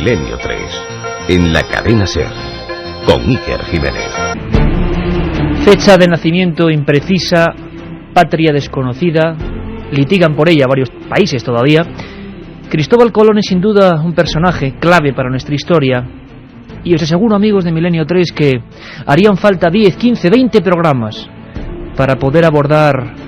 Milenio 3, en la cadena SER, con Iker Jiménez. Fecha de nacimiento imprecisa, patria desconocida, litigan por ella varios países todavía. Cristóbal Colón es sin duda un personaje clave para nuestra historia, y os aseguro, amigos de Milenio 3, que harían falta 10, 15, 20 programas para poder abordar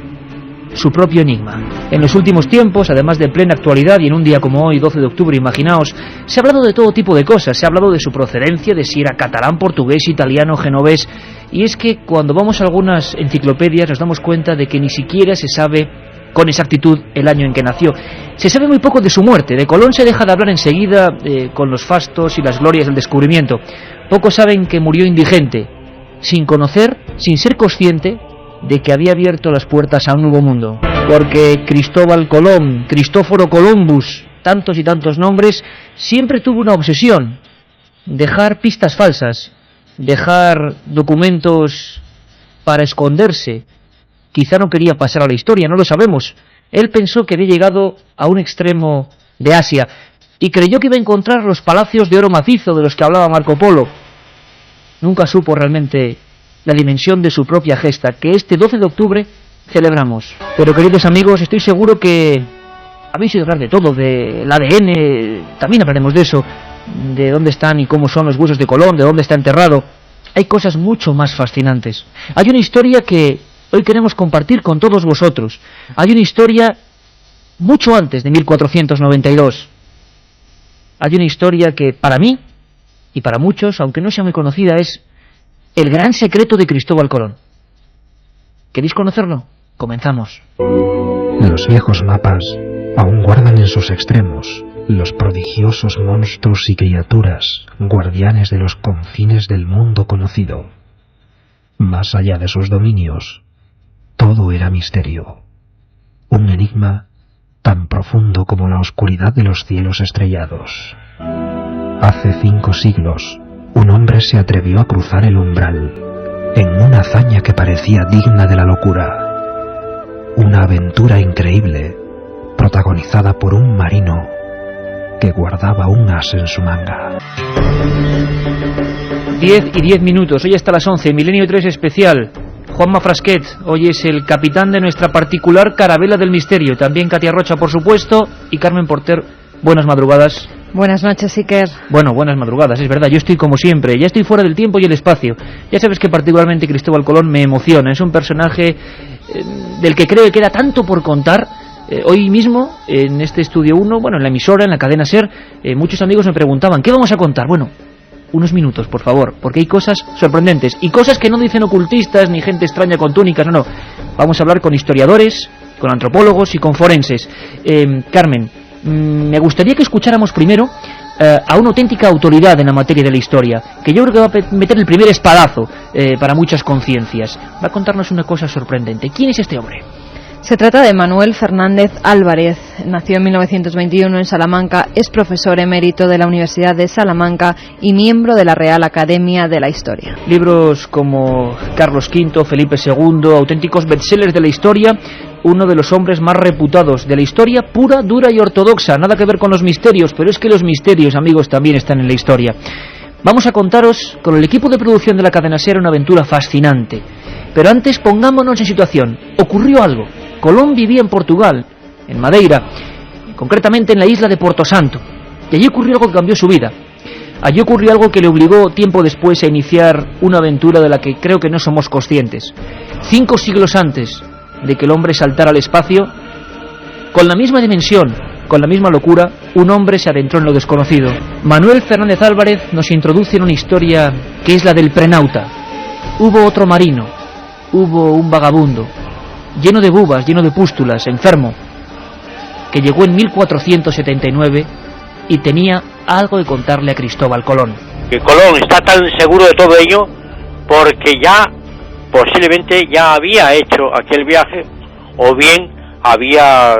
su propio enigma. En los últimos tiempos, además de plena actualidad y en un día como hoy, 12 de octubre, imaginaos, se ha hablado de todo tipo de cosas. Se ha hablado de su procedencia, de si era catalán, portugués, italiano, genovés. Y es que cuando vamos a algunas enciclopedias nos damos cuenta de que ni siquiera se sabe con exactitud el año en que nació. Se sabe muy poco de su muerte. De Colón se deja de hablar enseguida con los fastos y las glorias del descubrimiento. Pocos saben que murió indigente, sin conocer, sin ser consciente de que había abierto las puertas a un nuevo mundo. Porque Cristóbal Colón, Cristóforo Columbus, tantos y tantos nombres, siempre tuvo una obsesión: dejar pistas falsas, dejar documentos para esconderse. Quizá no quería pasar a la historia, no lo sabemos. Él pensó que había llegado a un extremo de Asia y creyó que iba a encontrar los palacios de oro macizo de los que hablaba Marco Polo. Nunca supo realmente la dimensión de su propia gesta, que este 12 de octubre celebramos. Pero, queridos amigos, estoy seguro que habéis oído hablar de todo, del ADN, también hablaremos de eso, de dónde están y cómo son los huesos de Colón, de dónde está enterrado. Hay cosas mucho más fascinantes. Hay una historia que hoy queremos compartir con todos vosotros. Hay una historia mucho antes de 1492. Hay una historia que, para mí, y para muchos, aunque no sea muy conocida, es el gran secreto de Cristóbal Colón. ¿Queréis conocerlo? Comenzamos. Los viejos mapas aún guardan en sus extremos los prodigiosos monstruos y criaturas guardianes de los confines del mundo conocido. Más allá de sus dominios, todo era misterio. Un enigma tan profundo como la oscuridad de los cielos estrellados. Hace 5 siglos, un hombre se atrevió a cruzar el umbral, en una hazaña que parecía digna de la locura. Una aventura increíble, protagonizada por un marino que guardaba un as en su manga. 10 minutos, hoy hasta las 11, Milenio 3 especial. Juanma Frasquet, hoy es el capitán de nuestra particular carabela del misterio. También Katia Rocha, por supuesto, y Carmen Porter. Buenas madrugadas. Buenas noches, Iker. Bueno, buenas madrugadas, es verdad, yo estoy como siempre, ya estoy fuera del tiempo y el espacio. Ya sabes que particularmente Cristóbal Colón me emociona, es un personaje del que creo que queda tanto por contar. Hoy mismo, en este Estudio 1, bueno, en la emisora, en la cadena SER, muchos amigos me preguntaban, ¿qué vamos a contar? Bueno, unos minutos, por favor, porque hay cosas sorprendentes, y cosas que no dicen ocultistas, ni gente extraña con túnicas, no. Vamos a hablar con historiadores, con antropólogos y con forenses. Carmen, me gustaría que escucháramos primero a una auténtica autoridad en la materia de la historia, que yo creo que va a meter el primer espadazo para muchas conciencias. Va a contarnos una cosa sorprendente. ¿Quién es este hombre? Se trata de Manuel Fernández Álvarez. Nació en 1921 en Salamanca, es profesor emérito de la Universidad de Salamanca y miembro de la Real Academia de la Historia. Libros como Carlos V, Felipe II, auténticos bestsellers de la historia. Uno de los hombres más reputados de la historia, pura, dura y ortodoxa. Nada que ver con los misterios, pero es que los misterios, amigos, también están en la historia. Vamos a contaros con el equipo de producción de la cadena SER una aventura fascinante. Pero antes pongámonos en situación. Ocurrió algo. Colón vivía en Portugal, en Madeira, concretamente en la isla de Porto Santo. Y allí ocurrió algo que cambió su vida. Allí ocurrió algo que le obligó tiempo después a iniciar una aventura de la que creo que no somos conscientes. 5 siglos antes de que el hombre saltara al espacio, con la misma dimensión, con la misma locura, un hombre se adentró en lo desconocido. Manuel Fernández Álvarez nos introduce en una historia que es la del prenauta. Hubo otro marino, hubo un vagabundo, lleno de bubas, lleno de pústulas, enfermo, que llegó en 1479 y tenía algo que contarle a Cristóbal Colón. Que Colón está tan seguro de todo ello porque ya posiblemente ya había hecho aquel viaje, o bien había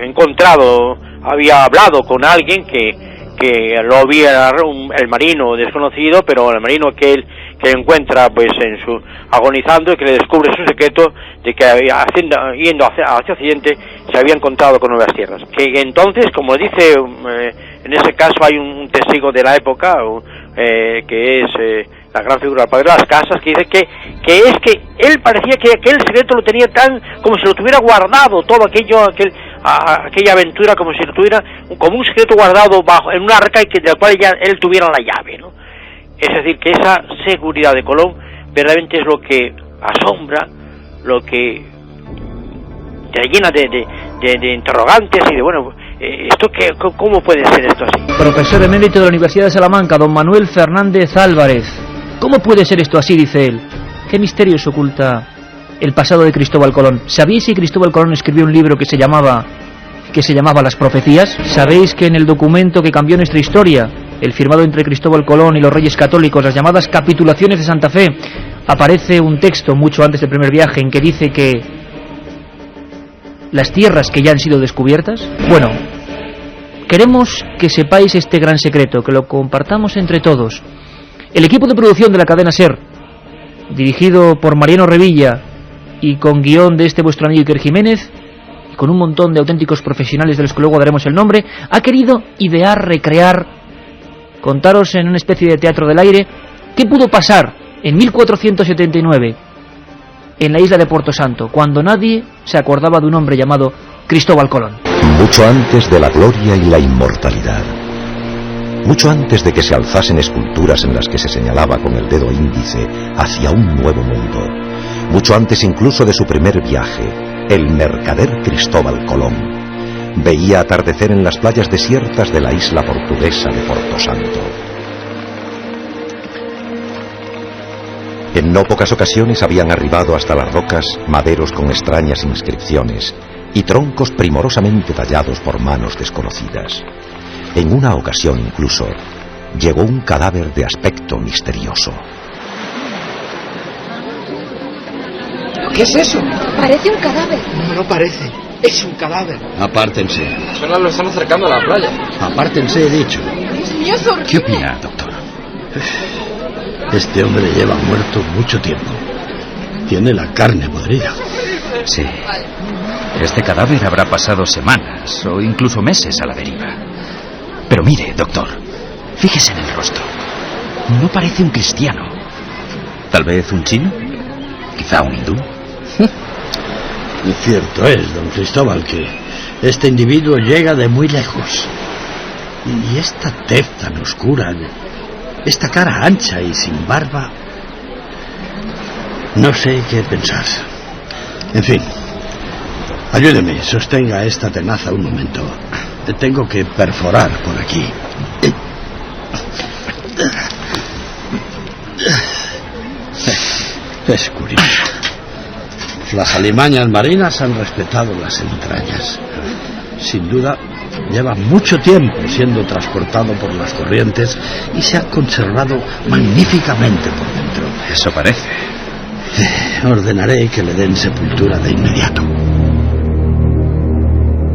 encontrado, había hablado con alguien que lo había, el marino desconocido, pero el marino aquel que encuentra pues agonizando, y que le descubre su secreto de que yendo hacia Occidente se había encontrado con nuevas tierras. Que entonces, como dice, en ese caso hay un testigo de la época, que es la gran figura del padre de las Casas, que dice que él parecía que aquel secreto lo tenía tan, como si lo tuviera guardado, todo aquella aventura, como si lo tuviera como un secreto guardado en una arca, y de la cual ya él tuviera la llave, ¿no? Es decir, que esa seguridad de Colón verdaderamente es lo que asombra, lo que te llena de interrogantes y de, bueno, ¿cómo puede ser esto así? Profesor emérito de la Universidad de Salamanca, don Manuel Fernández Álvarez. ¿Cómo puede ser esto así?, dice él. ¿Qué misterios oculta el pasado de Cristóbal Colón? ¿Sabéis que Cristóbal Colón escribió un libro que se llamaba Las Profecías? ¿Sabéis que en el documento que cambió nuestra historia, el firmado entre Cristóbal Colón y los Reyes Católicos, las llamadas Capitulaciones de Santa Fe, aparece un texto mucho antes del primer viaje en que dice que las tierras que ya han sido descubiertas? Bueno, queremos que sepáis este gran secreto, que lo compartamos entre todos. El equipo de producción de la cadena SER, dirigido por Mariano Revilla y con guión de vuestro amigo Iker Jiménez, y con un montón de auténticos profesionales de los que luego daremos el nombre, ha querido idear, recrear, contaros en una especie de teatro del aire qué pudo pasar en 1479 en la isla de Puerto Santo, cuando nadie se acordaba de un hombre llamado Cristóbal Colón. Mucho antes de la gloria y la inmortalidad, mucho antes de que se alzasen esculturas en las que se señalaba con el dedo índice hacia un nuevo mundo, mucho antes incluso de su primer viaje, el mercader Cristóbal Colón veía atardecer en las playas desiertas de la isla portuguesa de Porto Santo. En no pocas ocasiones habían arribado hasta las rocas maderos con extrañas inscripciones y troncos primorosamente tallados por manos desconocidas. En una ocasión incluso llegó un cadáver de aspecto misterioso. ¿Qué es eso? Parece un cadáver. No parece, es un cadáver. Apártense. Solo lo están acercando a la playa. Apártense, he dicho. Dios mío, es horrible. ¿Qué opina, doctor? Este hombre lleva muerto mucho tiempo. Tiene la carne podrida. Sí. Este cadáver habrá pasado semanas o incluso meses a la deriva. Pero mire, doctor, fíjese en el rostro. No parece un cristiano. ¿Tal vez un chino? ¿Quizá un hindú? Cierto es, don Cristóbal, que este individuo llega de muy lejos. Y esta tez tan oscura, esta cara ancha y sin barba, no sé qué pensar. En fin, ayúdeme, sostenga esta tenaza un momento. Tengo que perforar por aquí. Es curioso. Las alimañas marinas han respetado las entrañas. Sin duda, lleva mucho tiempo siendo transportado por las corrientes y se ha conservado magníficamente por dentro. Eso parece. Ordenaré que le den sepultura de inmediato.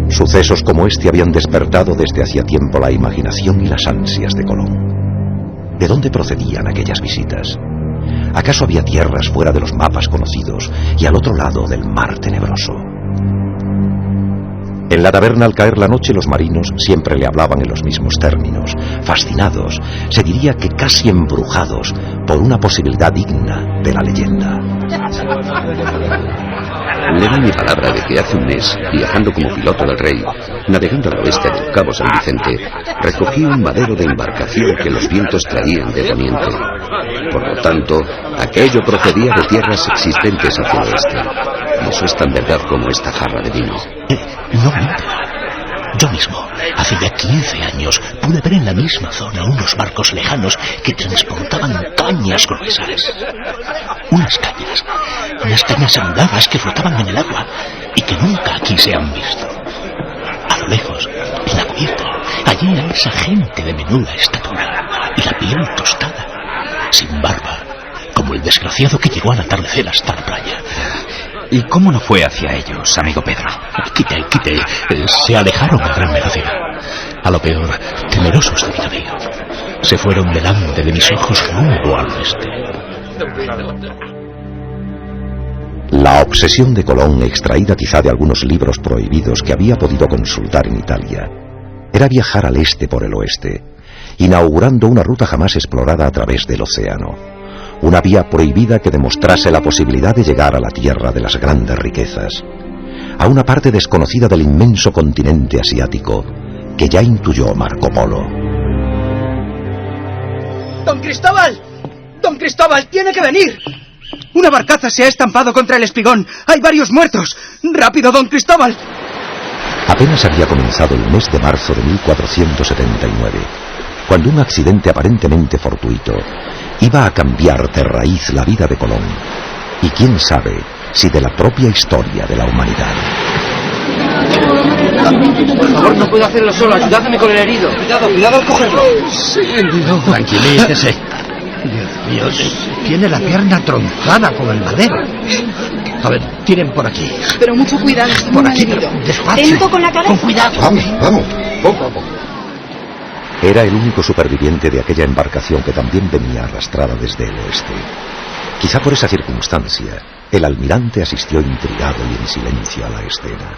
Sucesos como este habían despertado desde hacía tiempo la imaginación y las ansias de Colón. ¿De dónde procedían aquellas visitas? ¿Acaso había tierras fuera de los mapas conocidos y al otro lado del mar tenebroso? En la taberna, al caer la noche, los marinos siempre le hablaban en los mismos términos, fascinados, se diría que casi embrujados por una posibilidad digna de la leyenda. Le doy mi palabra de que hace un mes, viajando como piloto del rey, navegando al oeste del Cabo San Vicente, recogí un madero de embarcación que los vientos traían de poniente. Por lo tanto, aquello procedía de tierras existentes hacia el oeste. Y eso es tan verdad como esta jarra de vino. No miento. Yo mismo, hace ya 15 años, pude ver en la misma zona unos barcos lejanos que transportaban cañas gruesas. Unas cañas andadas que flotaban en el agua y que nunca aquí se han visto. A lo lejos, en la cubierta, allí era esa gente de menuda estatura y la piel tostada, sin barba, como el desgraciado que llegó al atardecer hasta la playa. ¿Y cómo no fue hacia ellos, amigo Pedro? Quite, se alejaron a gran velocidad. A lo peor, temerosos de mi navío. Se fueron delante de mis ojos rumbo al oeste. La obsesión de Colón, extraída quizá de algunos libros prohibidos que había podido consultar en Italia, era viajar al este por el oeste, inaugurando una ruta jamás explorada a través del océano, una vía prohibida que demostrase la posibilidad de llegar a la tierra de las grandes riquezas, a una parte desconocida del inmenso continente asiático que ya intuyó Marco Polo. ¡Don Cristóbal! ¡Don Cristóbal, tiene que venir! Una barcaza se ha estampado contra el espigón. ¡Hay varios muertos! ¡Rápido, don Cristóbal! Apenas había comenzado el mes de marzo de 1479, cuando un accidente aparentemente fortuito iba a cambiar de raíz la vida de Colón, y quién sabe si de la propia historia de la humanidad. Por favor, no puedo hacerlo solo. Ayúdame con el herido. Cuidado al cogerlo. Sí, no. Tranquilícese. Dios mío, tiene la pierna tronzada con el madero. A ver, tiren por aquí. Pero mucho cuidado, está Por muy aquí, herido. despacio. Lento con la cabeza. Con cuidado. Vamos, poco a poco. Era el único superviviente de aquella embarcación que también venía arrastrada desde el oeste. Quizá por esa circunstancia, el almirante asistió intrigado y en silencio a la escena.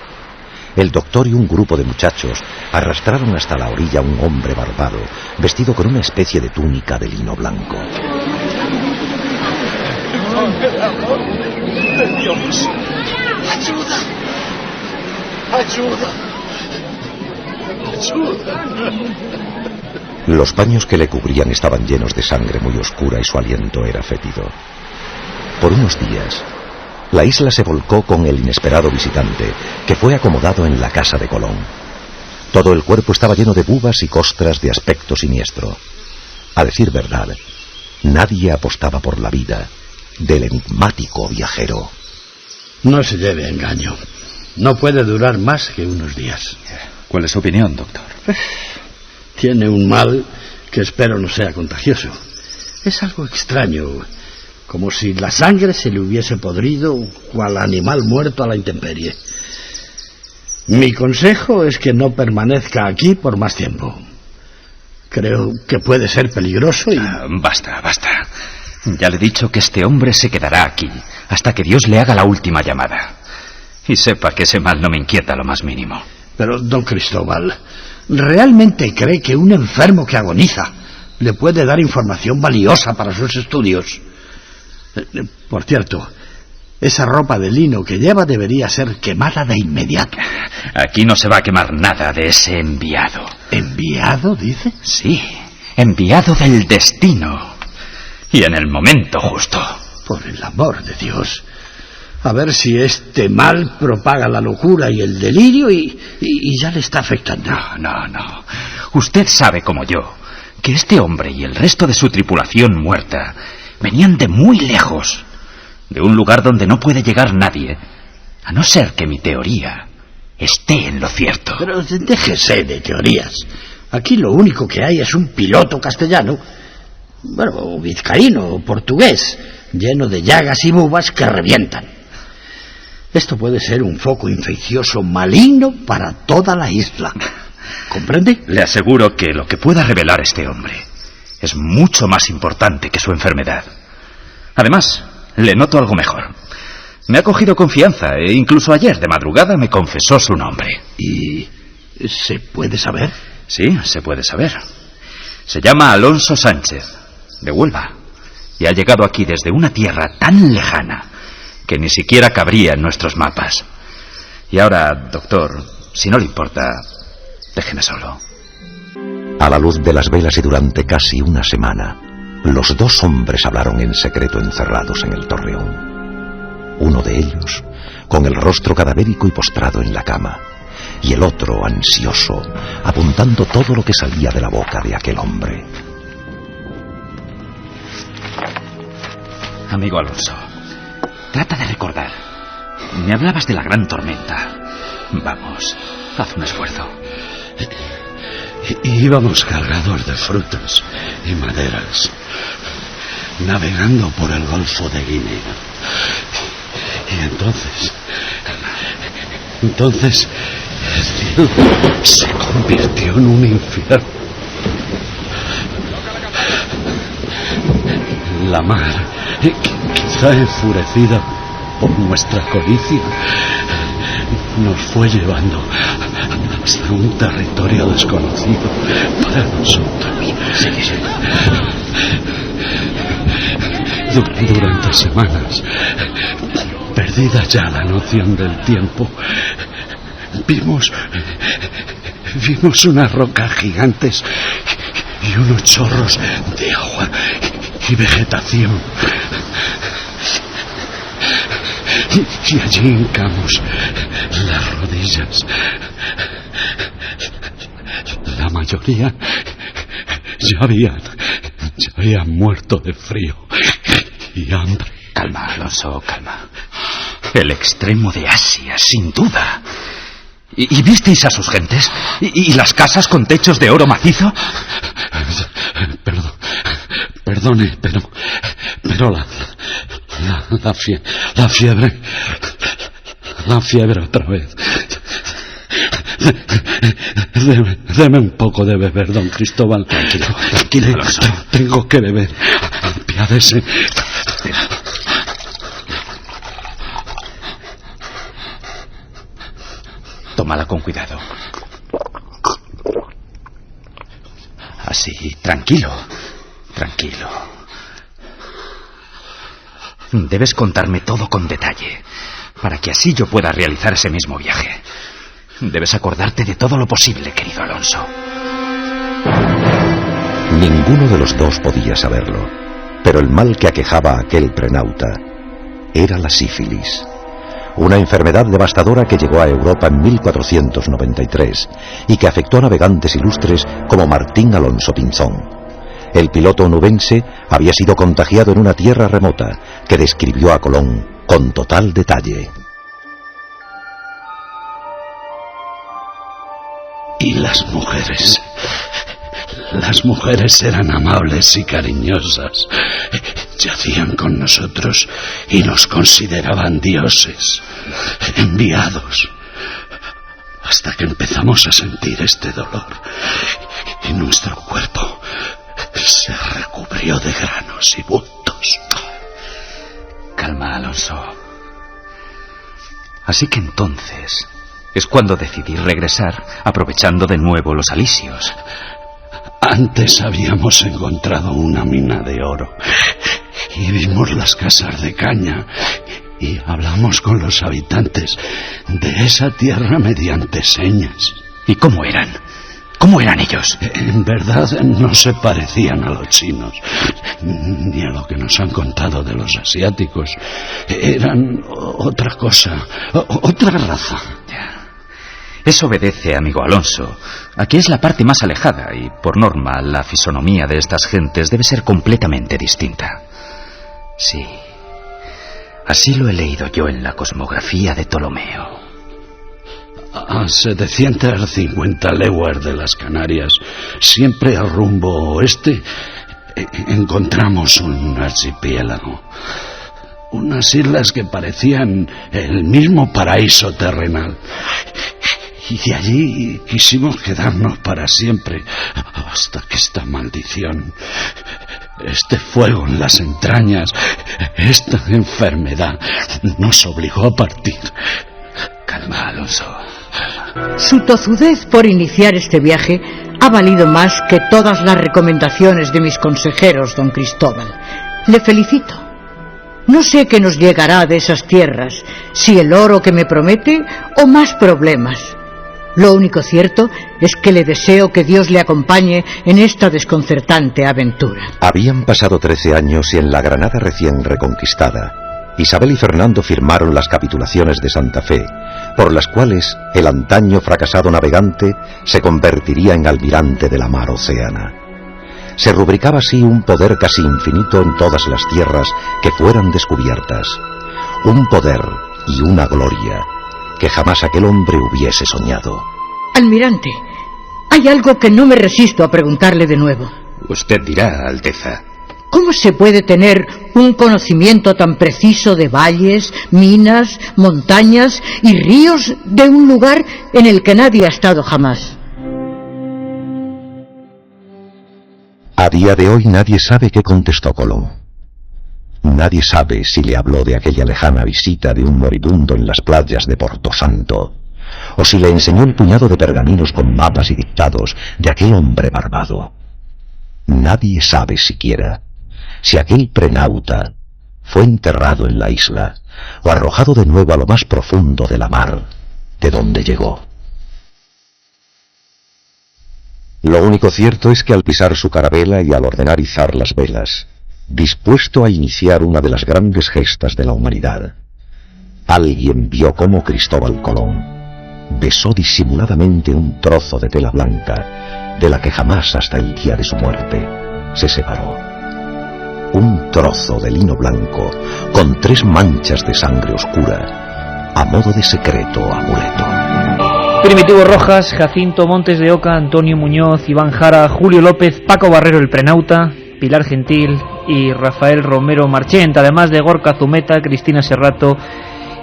El doctor y un grupo de muchachos arrastraron hasta la orilla a un hombre barbado, vestido con una especie de túnica de lino blanco. Dios. ¡Ayuda! ¡Ayuda! ¡Ayuda! Los paños que le cubrían estaban llenos de sangre muy oscura y su aliento era fétido. Por unos días, la isla se volcó con el inesperado visitante, que fue acomodado en la casa de Colón. Todo el cuerpo estaba lleno de bubas y costras de aspecto siniestro. A decir verdad, nadie apostaba por la vida del enigmático viajero. No se lleve a engaño. No puede durar más que unos días. ¿Cuál es su opinión, doctor? Tiene un mal que espero no sea contagioso. Es algo extraño, como si la sangre se le hubiese podrido cual animal muerto a la intemperie. Mi consejo es que no permanezca aquí por más tiempo. Creo que puede ser peligroso y... Basta. Ya le he dicho que este hombre se quedará aquí hasta que Dios le haga la última llamada. Y sepa que ese mal no me inquieta lo más mínimo. Pero, don Cristóbal, ¿realmente cree que un enfermo que agoniza le puede dar información valiosa para sus estudios? Por cierto, esa ropa de lino que lleva debería ser quemada de inmediato. Aquí no se va a quemar nada de ese enviado. ¿Enviado, dice? Sí, enviado del destino. Y en el momento justo. Por el amor de Dios. A ver si este mal propaga la locura y el delirio y ya le está afectando. No. Usted sabe como yo que este hombre y el resto de su tripulación muerta venían de muy lejos, de un lugar donde no puede llegar nadie, a no ser que mi teoría esté en lo cierto. Pero déjese de teorías. Aquí lo único que hay es un piloto castellano, bueno, vizcaíno o portugués, lleno de llagas y bubas que revientan. Esto puede ser un foco infeccioso maligno para toda la isla. ¿Comprende? Le aseguro que lo que pueda revelar este hombre es mucho más importante que su enfermedad. Además, le noto algo mejor. Me ha cogido confianza e incluso ayer de madrugada me confesó su nombre. ¿Y se puede saber? Sí, se puede saber. Se llama Alonso Sánchez, de Huelva, y ha llegado aquí desde una tierra tan lejana que ni siquiera cabría en nuestros mapas. Y ahora, doctor, si no le importa, déjeme solo. A la luz de las velas y durante casi una semana, los dos hombres hablaron en secreto encerrados en el torreón. Uno de ellos, con el rostro cadavérico y postrado en la cama, y el otro, ansioso, apuntando todo lo que salía de la boca de aquel hombre. Amigo Alonso, trata de recordar. Me hablabas de la gran tormenta. Vamos, haz un esfuerzo. Íbamos cargados de frutas y maderas, navegando por el Golfo de Guinea. Y entonces el cielo se convirtió en un infierno. La mar quizá enfurecida por nuestra codicia, nos fue llevando hasta un territorio desconocido para nosotros. Sí. Durante semanas, perdida ya la noción del tiempo, vimos unas rocas gigantes y unos chorros de agua y vegetación. Y allí hincamos las rodillas. La mayoría ya habían muerto de frío y hambre. Calma, Alonso, calma. El extremo de Asia, sin duda. ¿Y visteis a sus gentes? ¿Y las casas con techos de oro macizo? Perdone, pero la fiebre otra vez. Deme un poco de beber, don Cristóbal. Tranquilo. Tengo que beber. Apiádese. Tómala con cuidado. Así, tranquilo. Debes contarme todo con detalle, para que así yo pueda realizar ese mismo viaje. Debes acordarte de todo lo posible, querido Alonso. Ninguno de los dos podía saberlo, pero el mal que aquejaba a aquel prenauta era la sífilis, una enfermedad devastadora que llegó a Europa en 1493 y que afectó a navegantes ilustres como Martín Alonso Pinzón. El piloto onubense había sido contagiado en una tierra remota que describió a Colón con total detalle. Y las mujeres eran amables y cariñosas. Yacían con nosotros y nos consideraban dioses, enviados. Hasta que empezamos a sentir este dolor y nuestro cuerpo se recubrió de granos y bultos. Calma, Alonso. Así que entonces es cuando decidí regresar, aprovechando de nuevo los alisios. Antes habíamos encontrado una mina de oro y vimos las casas de caña y hablamos con los habitantes de esa tierra mediante señas. ¿Y cómo eran? ¿Cómo eran ellos? En verdad no se parecían a los chinos, ni a lo que nos han contado de los asiáticos. Eran otra cosa, otra raza. Eso obedece, amigo Alonso, a que es la parte más alejada y, por norma, la fisonomía de estas gentes debe ser completamente distinta. Sí, así lo he leído yo en la cosmografía de Ptolomeo. A 750 leguas de las Canarias, siempre al rumbo oeste, encontramos un archipiélago. Unas islas que parecían el mismo paraíso terrenal. Y allí quisimos quedarnos para siempre, hasta que esta maldición, este fuego en las entrañas, esta enfermedad, nos obligó a partir. Calma, Alonso. Su tozudez por iniciar este viaje ha valido más que todas las recomendaciones de mis consejeros, don Cristóbal. Le felicito. No sé qué nos llegará de esas tierras, si el oro que me promete o más problemas. Lo único cierto es que le deseo que Dios le acompañe en esta desconcertante aventura. Habían pasado 13 años y en la Granada recién reconquistada, Isabel y Fernando firmaron las capitulaciones de Santa Fe, por las cuales el antaño fracasado navegante se convertiría en almirante de la mar océana. Se rubricaba así un poder casi infinito en todas las tierras que fueran descubiertas, un poder y una gloria que jamás aquel hombre hubiese soñado. Almirante, hay algo que no me resisto a preguntarle de nuevo. Usted dirá, Alteza. ¿Cómo se puede tener un conocimiento tan preciso de valles, minas, montañas y ríos de un lugar en el que nadie ha estado jamás? A día de hoy nadie sabe qué contestó Colón. Nadie sabe si le habló de aquella lejana visita de un moribundo en las playas de Porto Santo, o si le enseñó el puñado de pergaminos con mapas y dictados de aquel hombre barbado. Nadie sabe siquiera si aquel prenauta fue enterrado en la isla o arrojado de nuevo a lo más profundo de la mar, de donde llegó. Lo único cierto es que al pisar su carabela y al ordenar izar las velas, dispuesto a iniciar una de las grandes gestas de la humanidad, alguien vio cómo Cristóbal Colón besó disimuladamente un trozo de tela blanca de la que jamás hasta el día de su muerte se separó. Un trozo de lino blanco con 3 manchas de sangre oscura, a modo de secreto amuleto. Primitivo Rojas, Jacinto Montes de Oca, Antonio Muñoz, Iván Jara, Julio López, Paco Barrero el Prenauta, Pilar Gentil y Rafael Romero Marchent, además de Gorka Zumeta, Cristina Serrato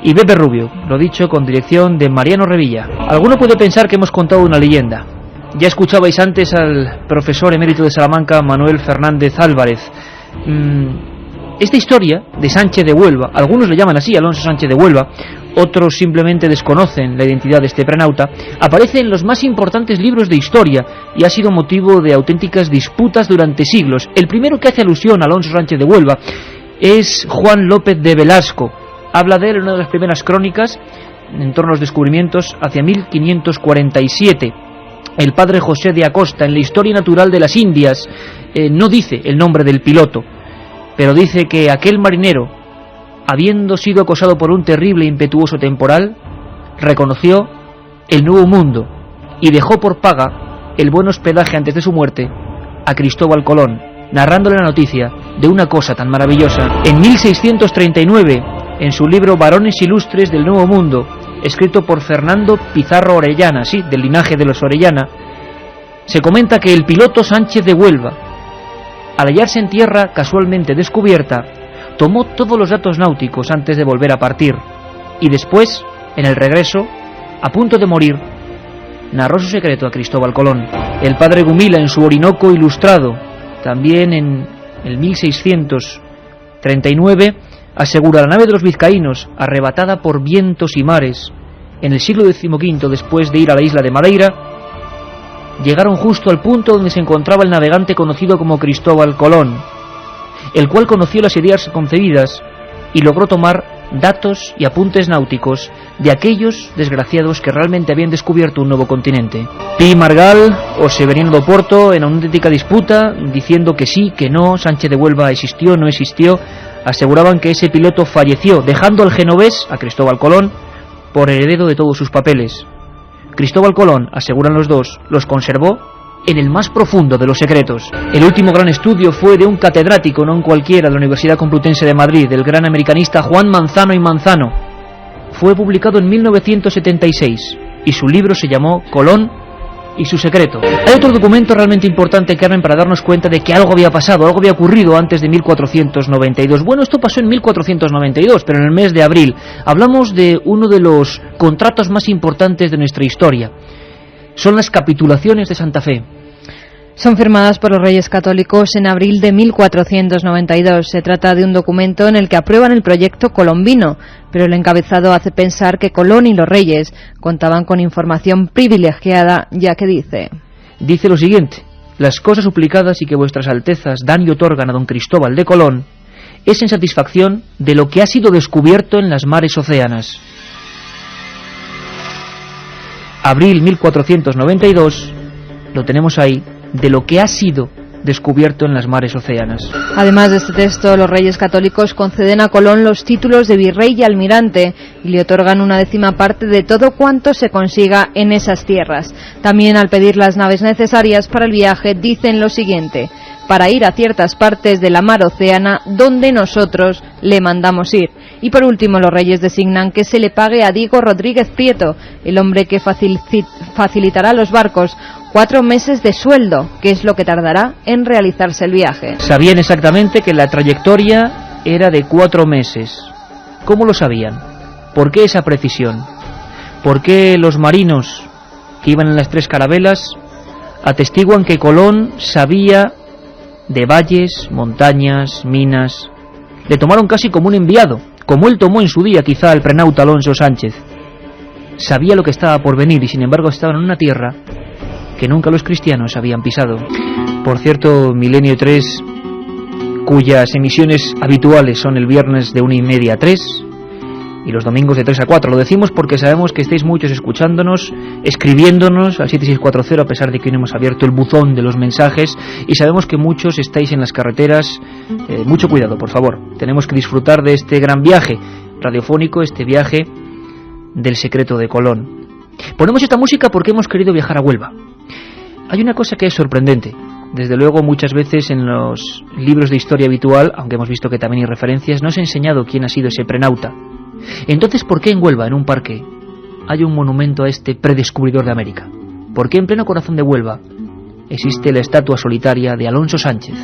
y Pepe Rubio, lo dicho con dirección de Mariano Revilla. Alguno puede pensar que hemos contado una leyenda. Ya escuchabais antes al profesor emérito de Salamanca, Manuel Fernández Álvarez. Esta historia de Sánchez de Huelva, algunos le llaman así, Alonso Sánchez de Huelva, otros simplemente desconocen la identidad de este prenauta, aparece en los más importantes libros de historia y ha sido motivo de auténticas disputas durante siglos. El primero que hace alusión a Alonso Sánchez de Huelva es Juan López de Velasco. Habla de él en una de las primeras crónicas, en torno a los descubrimientos, hacia 1547. El padre José de Acosta, en la Historia Natural de las Indias, no dice el nombre del piloto, pero dice que aquel marinero, habiendo sido acosado por un terrible e impetuoso temporal, reconoció el Nuevo Mundo y dejó por paga el buen hospedaje antes de su muerte a Cristóbal Colón, narrándole la noticia de una cosa tan maravillosa. En 1639, en su libro Varones Ilustres del Nuevo Mundo, escrito por Fernando Pizarro Orellana, sí, del linaje de los Orellana, se comenta que el piloto Sánchez de Huelva, al hallarse en tierra casualmente descubierta, tomó todos los datos náuticos antes de volver a partir, y después, en el regreso, a punto de morir, narró su secreto a Cristóbal Colón. El padre Gumila, en su Orinoco Ilustrado, también en el 1639, asegura: la nave de los vizcaínos, arrebatada por vientos y mares en el siglo XV después de ir a la isla de Madeira, llegaron justo al punto donde se encontraba el navegante conocido como Cristóbal Colón, el cual conoció las ideas concebidas y logró tomar datos y apuntes náuticos de aquellos desgraciados que realmente habían descubierto un nuevo continente. Pi Margal o Severino do Porto, en una auténtica disputa, diciendo que sí, que no, Sánchez de Huelva existió, no existió, aseguraban que ese piloto falleció, dejando al genovés, a Cristóbal Colón, por heredero de todos sus papeles. Cristóbal Colón, aseguran los dos, los conservó en el más profundo de los secretos. El último gran estudio fue de un catedrático, no un cualquiera, de la Universidad Complutense de Madrid, del gran americanista Juan Manzano y Manzano. Fue publicado en 1976 y su libro se llamó Colón y su secreto. Hay otro documento realmente importante, Carmen, para darnos cuenta de que algo había pasado, algo había ocurrido antes de 1492. Bueno, esto pasó en 1492, pero en el mes de abril. Hablamos de uno de los contratos más importantes de nuestra historia. Son las capitulaciones de Santa Fe. Son firmadas por los Reyes Católicos en abril de 1492. Se trata de un documento en el que aprueban el proyecto colombino, pero el encabezado hace pensar que Colón y los Reyes contaban con información privilegiada, ya que dice lo siguiente: las cosas suplicadas y que vuestras altezas dan y otorgan a don Cristóbal de Colón es en satisfacción de lo que ha sido descubierto en las mares océanas. Abril 1492, lo tenemos ahí, de lo que ha sido descubierto en las mares océanas. Además de este texto, los Reyes Católicos conceden a Colón los títulos de virrey y almirante y le otorgan una 10ª parte de todo cuanto se consiga en esas tierras. También, al pedir las naves necesarias para el viaje, dicen lo siguiente: para ir a ciertas partes de la mar océana donde nosotros le mandamos ir. Y por último, los Reyes designan que se le pague a Diego Rodríguez Prieto, el hombre que facilitará los barcos, 4 meses de sueldo, que es lo que tardará en realizarse el viaje. Sabían exactamente que la trayectoria era de 4 meses. ¿Cómo lo sabían? ¿Por qué esa precisión? ¿Por qué los marinos que iban en las 3 carabelas atestiguan que Colón sabía de valles, montañas, minas, Le tomaron casi como un enviado, como él tomó en su día quizá el prenauta Alonso Sánchez. Sabía lo que estaba por venir y sin embargo estaban en una tierra que nunca los cristianos habían pisado. Por cierto, Milenio 3, cuyas emisiones habituales son el viernes de 1:30 a 3 y los domingos de 3 a 4. Lo decimos porque sabemos que estáis muchos escuchándonos, escribiéndonos al 7640, a pesar de que no hemos abierto el buzón de los mensajes, y sabemos que muchos estáis en las carreteras. Mucho cuidado, por favor. Tenemos que disfrutar de este gran viaje radiofónico, este viaje del secreto de Colón. Ponemos esta música porque hemos querido viajar a Huelva. Hay una cosa que es sorprendente. Desde luego, muchas veces en los libros de historia habitual, aunque hemos visto que también hay referencias, no se ha enseñado quién ha sido ese prenauta. Entonces, ¿por qué en Huelva, en un parque, hay un monumento a este predescubridor de América? ¿Por qué en pleno corazón de Huelva existe la estatua solitaria de Alonso Sánchez,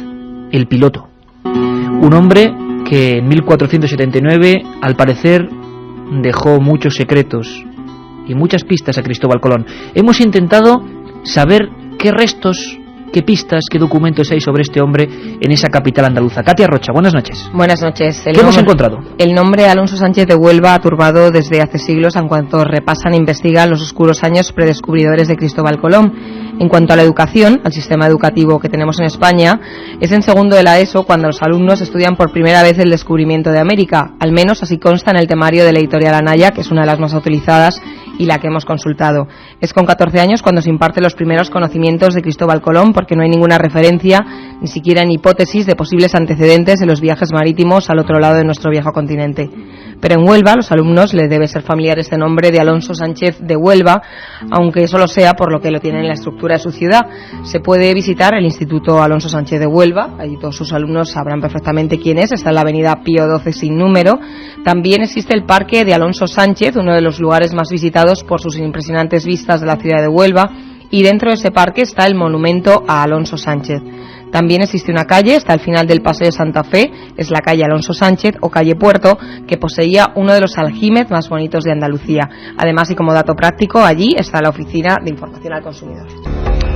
el piloto? Un hombre que en 1479, al parecer, dejó muchos secretos y muchas pistas a Cristóbal Colón. Hemos intentado saber qué restos, qué pistas, qué documentos hay sobre este hombre en esa capital andaluza. Katia Rocha, buenas noches. Buenas noches. ¿Qué hemos encontrado? El nombre Alonso Sánchez de Huelva ha turbado desde hace siglos en cuanto repasan e investigan los oscuros años predescubridores de Cristóbal Colón. En cuanto a la educación, al sistema educativo que tenemos en España, es en segundo de la ESO cuando los alumnos estudian por primera vez el descubrimiento de América. Al menos así consta en el temario de la editorial Anaya, que es una de las más utilizadas y la que hemos consultado. Es con 14 años cuando se imparten los primeros conocimientos de Cristóbal Colón, porque no hay ninguna referencia, ni siquiera en hipótesis de posibles antecedentes de los viajes marítimos al otro lado de nuestro viejo continente. Pero en Huelva, a los alumnos les debe ser familiar este nombre de Alonso Sánchez de Huelva, aunque solo sea por lo que lo tiene en la estructura de su ciudad. Se puede visitar el Instituto Alonso Sánchez de Huelva, allí todos sus alumnos sabrán perfectamente quién es, está en la avenida Pío XII sin número. También existe el Parque de Alonso Sánchez, uno de los lugares más visitados por sus impresionantes vistas de la ciudad de Huelva, y dentro de ese parque está el monumento a Alonso Sánchez. También existe una calle, está al final del Paseo de Santa Fe, es la calle Alonso Sánchez o calle Puerto, que poseía uno de los aljibes más bonitos de Andalucía. Además, y como dato práctico, allí está la Oficina de Información al Consumidor.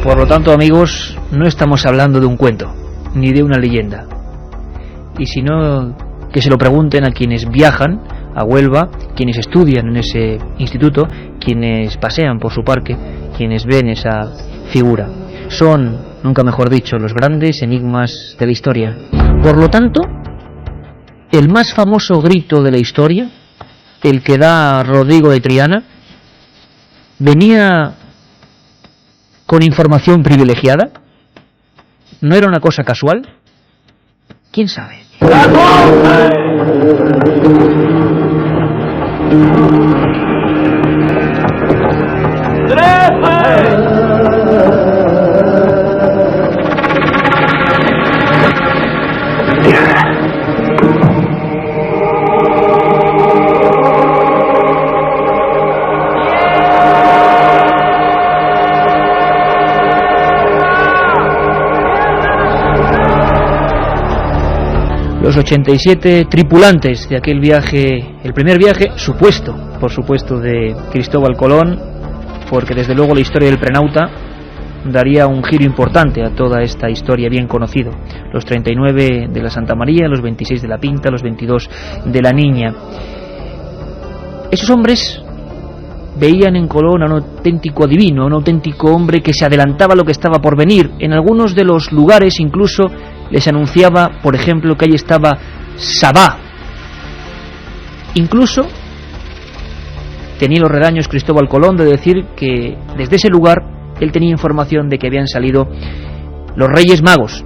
Por lo tanto, amigos, no estamos hablando de un cuento, ni de una leyenda. Y si no, que se lo pregunten a quienes viajan a Huelva, quienes estudian en ese instituto, quienes pasean por su parque, quienes ven esa figura. Son, nunca mejor dicho, los grandes enigmas de la historia. Por lo tanto, el más famoso grito de la historia, el que da Rodrigo de Triana, venía con información privilegiada. ¿No era una cosa casual? ¿Quién sabe? Los 87 tripulantes de aquel viaje, el primer viaje supuesto, por supuesto, de Cristóbal Colón, porque desde luego la historia del prenauta daría un giro importante a toda esta historia bien conocido. Los 39 de la Santa María, los 26 de la Pinta, los 22 de la Niña. Esos hombres veían en Colón a un auténtico adivino, a un auténtico hombre que se adelantaba a lo que estaba por venir. En algunos de los lugares incluso les anunciaba, por ejemplo, que allí estaba Sabá. Incluso tenía los redaños Cristóbal Colón de decir que desde ese lugar él tenía información de que habían salido los Reyes Magos.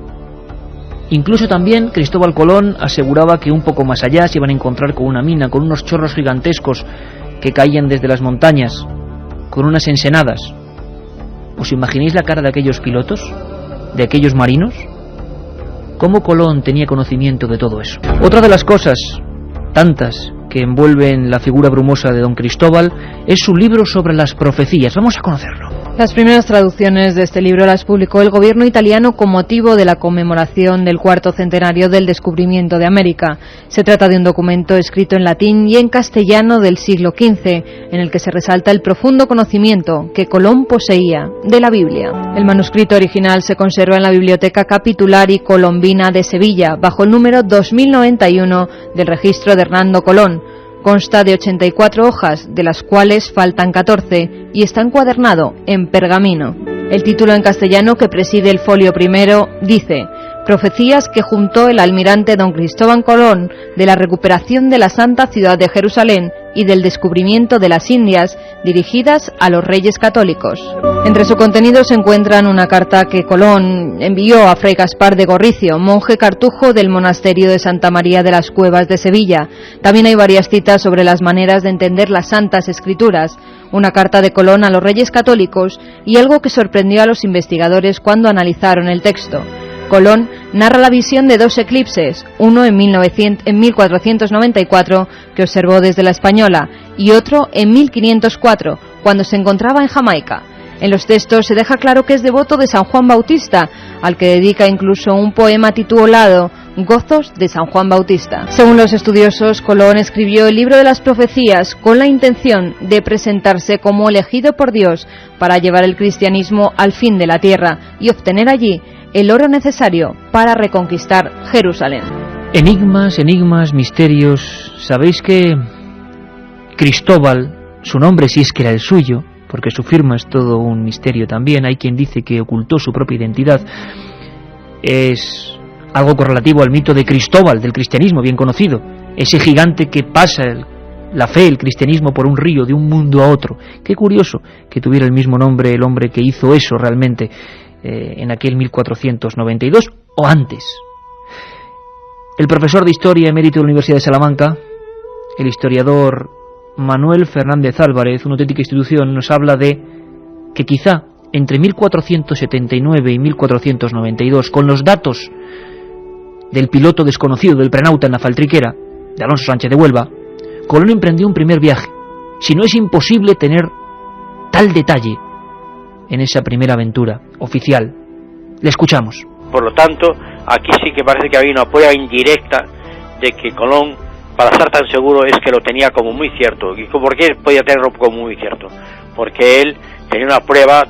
Incluso también Cristóbal Colón aseguraba que un poco más allá se iban a encontrar con una mina, con unos chorros gigantescos que caían desde las montañas, con unas ensenadas. ¿Os imagináis la cara de aquellos pilotos? ¿De aquellos marinos? ¿Cómo Colón tenía conocimiento de todo eso? Otra de las cosas, tantas, que envuelven la figura brumosa de don Cristóbal, es su libro sobre las profecías. Vamos a conocerlo. Las primeras traducciones de este libro las publicó el gobierno italiano con motivo de la conmemoración del 4º centenario del descubrimiento de América. Se trata de un documento escrito en latín y en castellano del siglo XV, en el que se resalta el profundo conocimiento que Colón poseía de la Biblia. El manuscrito original se conserva en la Biblioteca Capitular y Colombina de Sevilla, bajo el número 2091 del registro de Hernando Colón. Consta de 84 hojas, de las cuales faltan 14, y está encuadernado en pergamino. El título en castellano que preside el folio primero dice: Profecías que juntó el almirante don Cristóbal Colón de la recuperación de la santa ciudad de Jerusalén y del descubrimiento de las Indias, dirigidas a los reyes católicos. Entre su contenido se encuentran una carta que Colón envió a Fray Gaspar de Gorricio, monje cartujo del monasterio de Santa María de las Cuevas de Sevilla. También hay varias citas sobre las maneras de entender las Santas Escrituras, una carta de Colón a los reyes católicos y algo que sorprendió a los investigadores cuando analizaron el texto. Colón narra la visión de 2 eclipses, uno en 1494, que observó desde la Española, y otro en 1504, cuando se encontraba en Jamaica. En los textos se deja claro que es devoto de San Juan Bautista, al que dedica incluso un poema titulado Gozos de San Juan Bautista. Según los estudiosos, Colón escribió el libro de las profecías con la intención de presentarse como elegido por Dios para llevar el cristianismo al fin de la tierra y obtener allí el oro necesario para reconquistar Jerusalén. Enigmas, misterios. Sabéis que Cristóbal, su nombre si es que era el suyo, porque su firma es todo un misterio también, hay quien dice que ocultó su propia identidad, es algo correlativo al mito de Cristóbal, del cristianismo bien conocido, ese gigante que pasa la fe, el cristianismo por un río, de un mundo a otro. Qué curioso que tuviera el mismo nombre el hombre que hizo eso realmente, en aquel 1492 o antes. El profesor de Historia emérito de la Universidad de Salamanca, el historiador Manuel Fernández Álvarez, una auténtica institución, nos habla de que quizá entre 1479 y 1492, con los datos del piloto desconocido del prenauta en la faltriquera de Alonso Sánchez de Huelva, Colón emprendió un primer viaje. Si no es imposible tener tal detalle en esa primera aventura oficial. Le escuchamos. Por lo tanto, aquí sí que parece que había una prueba indirecta de que Colón, para estar tan seguro, es que lo tenía como muy cierto. ¿Y por qué podía tenerlo como muy cierto? Porque él tenía una prueba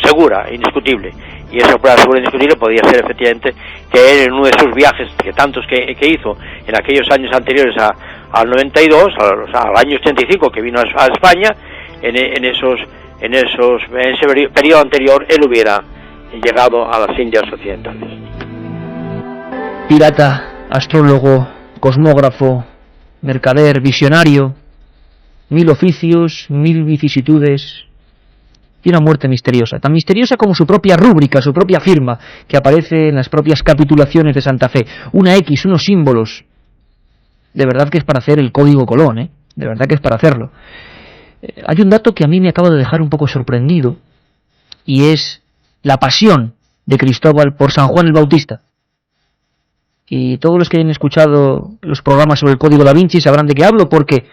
segura, indiscutible. Y esa prueba segura e indiscutible podía ser efectivamente que él, en uno de sus viajes, que tantos que hizo en aquellos años anteriores al 92, al año 85 que vino a España, en ese periodo anterior, él hubiera llegado a las Indias Occidentales. Pirata, astrólogo, cosmógrafo, mercader, visionario, 1000 oficios, 1000 vicisitudes y una muerte misteriosa, tan misteriosa como su propia rúbrica, su propia firma, que aparece en las propias capitulaciones de Santa Fe. Una X, unos símbolos. De verdad que es para hacer el código Colón, de verdad que es para hacerlo. Hay un dato que a mí me acaba de dejar un poco sorprendido, y es la pasión de Cristóbal por San Juan el Bautista. Y todos los que hayan escuchado los programas sobre el Código Da Vinci sabrán de qué hablo, porque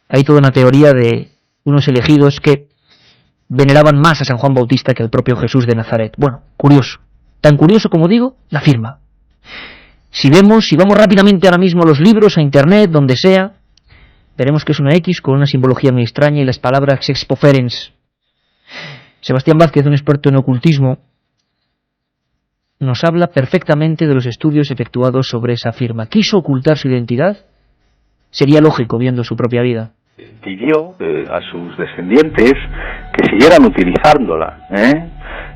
hay toda una teoría de unos elegidos que veneraban más a San Juan Bautista que al propio Jesús de Nazaret. Bueno, curioso. Tan curioso como digo, la firma. Si vamos rápidamente ahora mismo a los libros, a internet, donde sea, veremos que es una X con una simbología muy extraña y las palabras expoferens. Sebastián Vázquez, un experto en ocultismo, nos habla perfectamente de los estudios efectuados sobre esa firma. ¿Quiso ocultar su identidad? Sería lógico viendo su propia vida. Pidió a sus descendientes que siguieran utilizándola.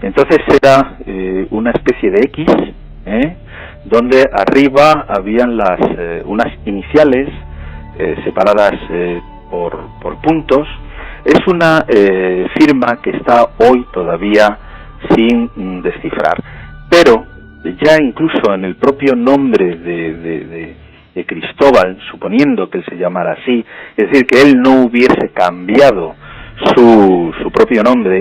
Entonces era una especie de X, donde arriba habían unas iniciales separadas por puntos. Es una firma que está hoy todavía sin descifrar, pero ya incluso en el propio nombre de Cristóbal, suponiendo que él se llamara así, es decir, que él no hubiese cambiado su propio nombre,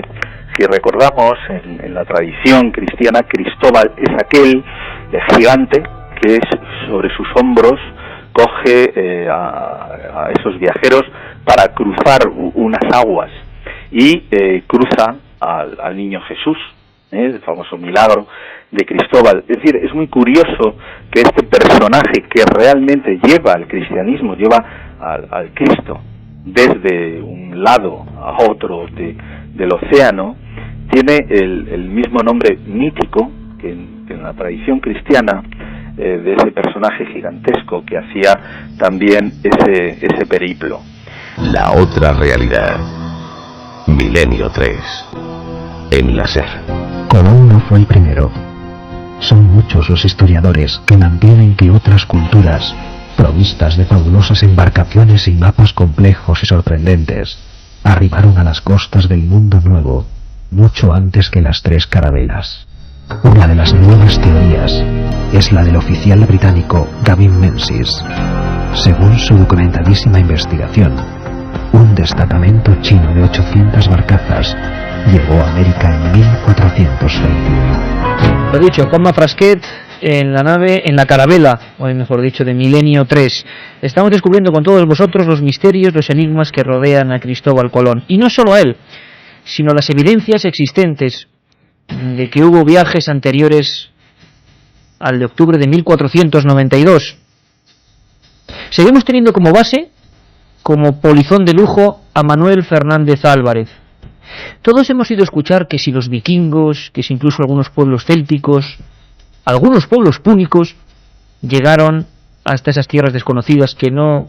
si recordamos en la tradición cristiana, Cristóbal es aquel gigante que sobre sus hombros coge a esos viajeros para cruzar unas aguas y cruza al niño Jesús, el famoso milagro de Cristóbal. Es decir, es muy curioso que este personaje que realmente lleva al cristianismo, lleva al Cristo desde un lado a otro del océano, tiene el mismo nombre mítico que en la tradición cristiana, de ese personaje gigantesco que hacía también ese periplo. La otra realidad. Milenio 3. En la SER. Colón no fue el primero. Son muchos los historiadores que mantienen que otras culturas, provistas de fabulosas embarcaciones y mapas complejos y sorprendentes, arribaron a las costas del mundo nuevo mucho antes que las 3 carabelas. Una de las nuevas teorías es la del oficial británico Gavin Menzies. Según su documentadísima investigación, un destacamento chino de 800 barcazas llegó a América en 1421. Lo dicho, Juanma Frasquet en la nave, en la carabela, o mejor dicho, de Milenio 3. Estamos descubriendo con todos vosotros los misterios, los enigmas que rodean a Cristóbal Colón. Y no solo a él, sino las evidencias existentes de que hubo viajes anteriores al de octubre de 1492. Seguimos teniendo como base, como polizón de lujo, a Manuel Fernández Álvarez. Todos hemos ido a escuchar que si los vikingos, que si incluso algunos pueblos célticos, algunos pueblos púnicos, llegaron hasta esas tierras desconocidas que no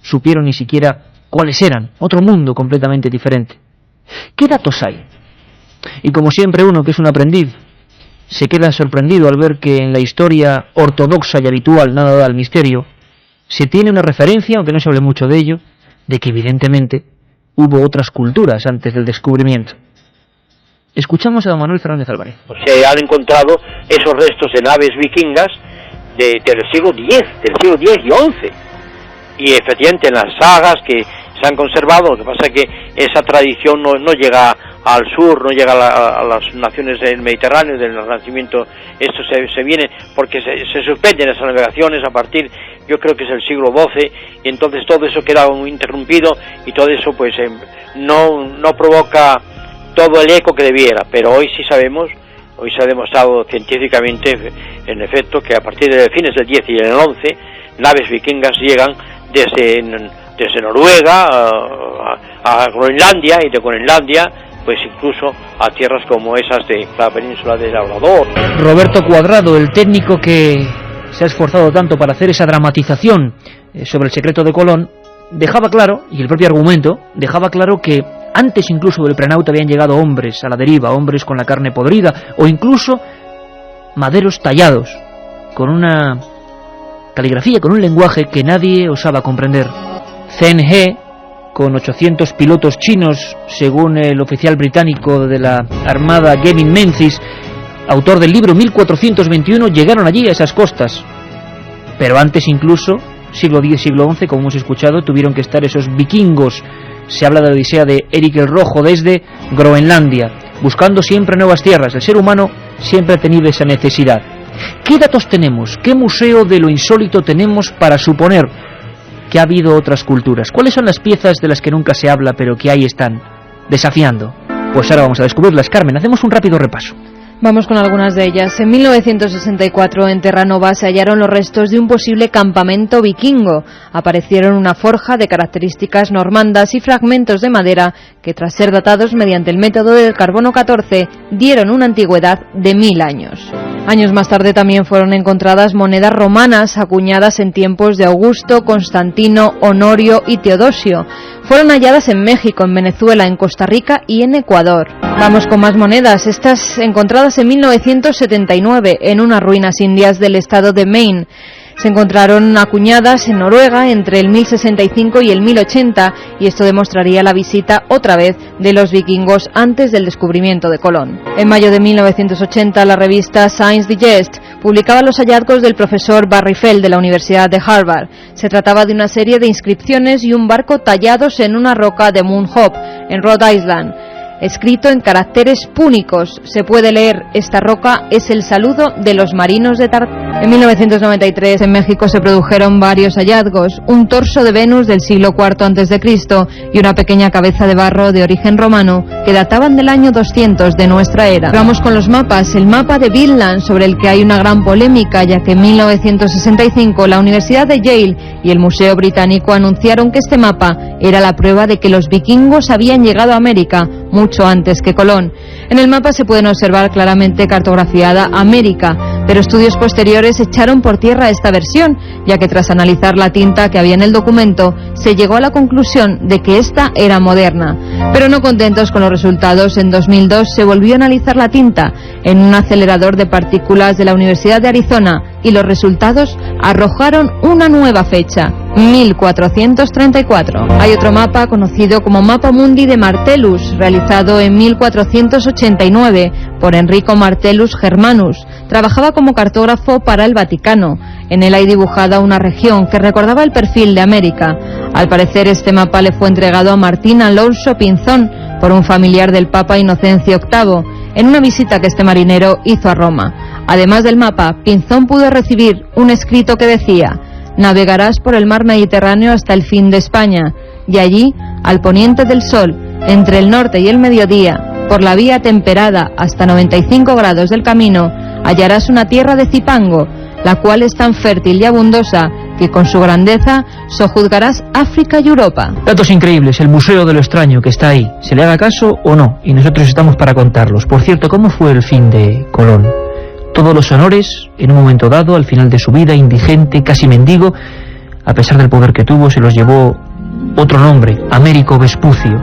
supieron ni siquiera cuáles eran, otro mundo completamente diferente. ¿Qué datos hay? Y como siempre uno que es un aprendiz se queda sorprendido al ver que en la historia ortodoxa y habitual nada da al misterio, se tiene una referencia, aunque no se hable mucho de ello, de que evidentemente hubo otras culturas antes del descubrimiento. Escuchamos a don Manuel Fernández Álvarez. Se han encontrado esos restos de naves vikingas del siglo X, y XI. Y efectivamente en las sagas que se han conservado, lo que pasa es que esa tradición no llega al sur, no llega a las naciones del Mediterráneo, del Renacimiento. Esto se viene porque se suspenden esas navegaciones a partir, yo creo que es el siglo XII, y entonces todo eso queda muy interrumpido y todo eso pues no provoca todo el eco que debiera. Pero hoy sí sabemos, hoy se ha demostrado científicamente en efecto que a partir de fines del X y el XI naves vikingas llegan desde Noruega a Groenlandia, y de Groenlandia pues incluso a tierras como esas de la península del Labrador. Roberto Cuadrado, el técnico que se ha esforzado tanto para hacer esa dramatización sobre el secreto de Colón, dejaba claro, y el propio argumento dejaba claro, que antes incluso del prenauta habían llegado hombres a la deriva, hombres con la carne podrida, o incluso maderos tallados, con una caligrafía, con un lenguaje que nadie osaba comprender. Zheng He, con 800 pilotos chinos, según el oficial británico de la Armada Gavin Menzies, autor del libro 1421, llegaron allí a esas costas. Pero antes incluso, siglo X, siglo XI, como hemos escuchado, tuvieron que estar esos vikingos. Se habla de la odisea de Eric el Rojo desde Groenlandia, buscando siempre nuevas tierras. El ser humano siempre ha tenido esa necesidad. ¿Qué datos tenemos? ¿Qué museo de lo insólito tenemos para suponer que ha habido otras culturas? ¿Cuáles son las piezas de las que nunca se habla pero que ahí están, desafiando? Pues ahora vamos a descubrirlas, Carmen. Hacemos un rápido repaso. Vamos con algunas de ellas. En 1964 en Terranova se hallaron los restos de un posible campamento vikingo. Aparecieron una forja de características normandas y fragmentos de madera que, tras ser datados mediante el método del carbono 14, dieron una antigüedad de 1000 años. Años más tarde también fueron encontradas monedas romanas acuñadas en tiempos de Augusto, Constantino, Honorio y Teodosio. Fueron halladas en México, en Venezuela, en Costa Rica y en Ecuador. Vamos con más monedas, estas encontradas en 1979 en unas ruinas indias del estado de Maine. Se encontraron acuñadas en Noruega entre el 1065 y el 1080, y esto demostraría la visita otra vez de los vikingos antes del descubrimiento de Colón. En mayo de 1980 la revista Science Digest publicaba los hallazgos del profesor Barry Feld de la Universidad de Harvard. Se trataba de una serie de inscripciones y un barco tallados en una roca de Mount Hope, en Rhode Island. Escrito en caracteres púnicos, se puede leer: esta roca es el saludo de los marinos de Tartán. En 1993 en México se produjeron varios hallazgos, un torso de Venus del siglo IV a.C. y una pequeña cabeza de barro de origen romano que databan del año 200 de nuestra era. Vamos con los mapas. El mapa de Vinland, sobre el que hay una gran polémica, ya que en 1965 la Universidad de Yale y el Museo Británico anunciaron que este mapa era la prueba de que los vikingos habían llegado a América mucho antes que Colón. En el mapa se pueden observar claramente cartografiada América, pero estudios posteriores echaron por tierra esta versión, ya que tras analizar la tinta que había en el documento, se llegó a la conclusión de que esta era moderna. Pero no contentos con los resultados, en 2002 se volvió a analizar la tinta en un acelerador de partículas de la Universidad de Arizona y los resultados arrojaron una nueva fecha, 1434. Hay otro mapa conocido como Mapa Mundi de Martellus, realizado en 1489 por Enrico Martellus Germanus. Trabajaba como cartógrafo para el Vaticano. En él hay dibujada una región que recordaba el perfil de América. Al parecer este mapa le fue entregado a Martín Alonso Pinzón por un familiar del Papa Inocencio VIII en una visita que este marinero hizo a Roma. Además del mapa, Pinzón pudo recibir un escrito que decía: navegarás por el mar Mediterráneo hasta el fin de España, y allí, al poniente del sol, entre el norte y el mediodía, por la vía temperada hasta 95 grados del camino, hallarás una tierra de Cipango, la cual es tan fértil y abundosa que con su grandeza sojuzgarás África y Europa. Datos increíbles, el Museo de lo Extraño que está ahí, ¿se le haga caso o no? Y nosotros estamos para contarlos. Por cierto, ¿cómo fue el fin de Colón? Todos los honores, en un momento dado, al final de su vida, indigente, casi mendigo, a pesar del poder que tuvo, se los llevó otro nombre, Américo Vespucio.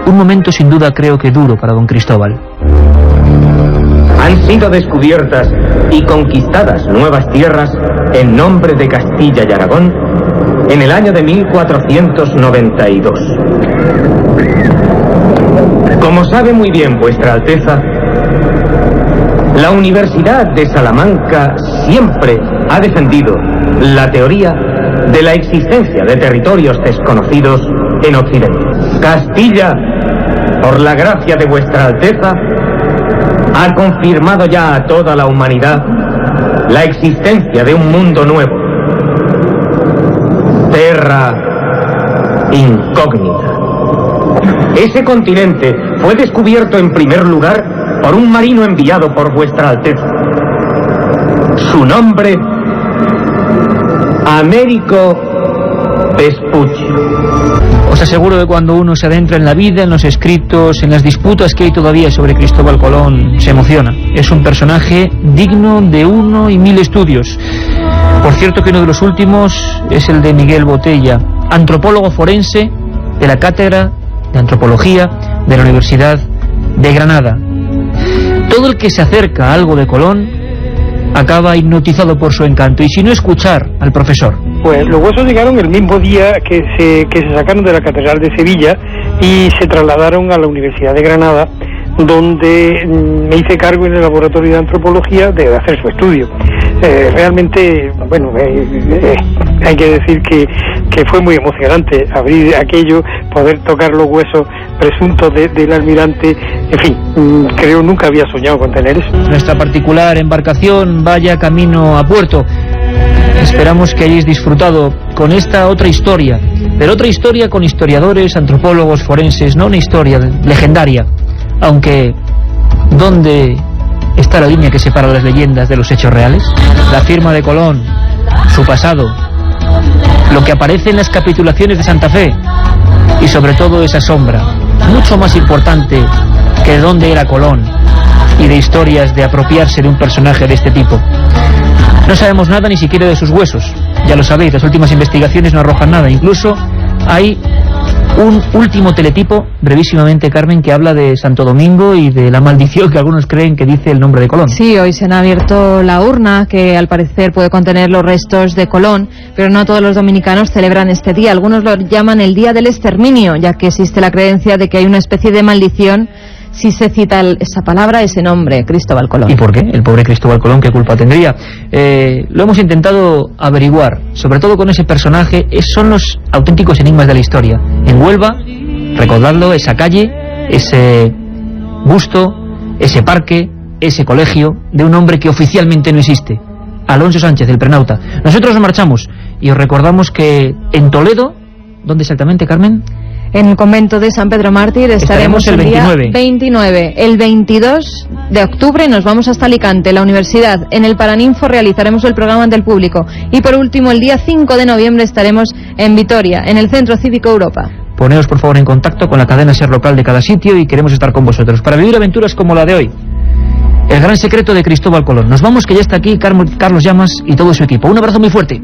Un momento sin duda creo que duro para don Cristóbal. Han sido descubiertas y conquistadas nuevas tierras en nombre de Castilla y Aragón en el año de 1492. Como sabe muy bien vuestra Alteza, la Universidad de Salamanca siempre ha defendido la teoría de la existencia de territorios desconocidos en Occidente. Castilla, por la gracia de vuestra Alteza, ha confirmado ya a toda la humanidad la existencia de un mundo nuevo, Terra Incógnita. Ese continente fue descubierto en primer lugar por un marino enviado por vuestra Alteza. Su nombre, Américo Vespucio. Os aseguro que cuando uno se adentra en la vida, en los escritos, en las disputas que hay todavía sobre Cristóbal Colón, se emociona. Es un personaje digno de 1 y 1000 estudios. Por cierto que uno de los últimos es el de Miguel Botella, antropólogo forense de la Cátedra de Antropología de la Universidad de Granada. Todo el que se acerca a algo de Colón acaba hipnotizado por su encanto, y si no, escuchar al profesor. Pues los huesos llegaron el mismo día que se sacaron de la Catedral de Sevilla y se trasladaron a la Universidad de Granada, donde me hice cargo en el laboratorio de antropología de hacer su estudio. Realmente, bueno, hay que decir que fue muy emocionante abrir aquello, poder tocar los huesos presuntos del almirante. En fin, creo nunca había soñado con tener eso. Nuestra particular embarcación vaya camino a puerto. Esperamos que hayáis disfrutado con esta otra historia, pero otra historia con historiadores, antropólogos, forenses, no una historia legendaria, aunque ¿dónde está la línea que separa las leyendas de los hechos reales? La firma de Colón, su pasado, lo que aparece en las capitulaciones de Santa Fe y sobre todo esa sombra, mucho más importante que de dónde era Colón y de historias de apropiarse de un personaje de este tipo. No sabemos nada ni siquiera de sus huesos, ya lo sabéis, las últimas investigaciones no arrojan nada. Incluso hay un último teletipo, brevísimamente, Carmen, que habla de Santo Domingo y de la maldición que algunos creen que dice el nombre de Colón. Sí, hoy se han abierto la urna que al parecer puede contener los restos de Colón, pero no todos los dominicanos celebran este día. Algunos lo llaman el Día del Exterminio, ya que existe la creencia de que hay una especie de maldición si se cita esa palabra, ese nombre, Cristóbal Colón. ¿Y por qué? El pobre Cristóbal Colón, ¿qué culpa tendría? Lo hemos intentado averiguar, sobre todo con ese personaje. Son los auténticos enigmas de la historia. En Huelva, recordadlo, esa calle, ese busto, ese parque, ese colegio de un hombre que oficialmente no existe, Alonso Sánchez, el prenauta. Nosotros nos marchamos y os recordamos que en Toledo, ¿dónde exactamente, Carmen? En el convento de San Pedro Mártir estaremos el 29. 29. El 22 de octubre nos vamos hasta Alicante, la universidad. En el Paraninfo realizaremos el programa ante el público. Y por último, el día 5 de noviembre estaremos en Vitoria, en el Centro Cívico Europa. Poneos por favor en contacto con la cadena SER local de cada sitio y queremos estar con vosotros para vivir aventuras como la de hoy. El gran secreto de Cristóbal Colón. Nos vamos, que ya está aquí Carlos Llamas y todo su equipo. Un abrazo muy fuerte.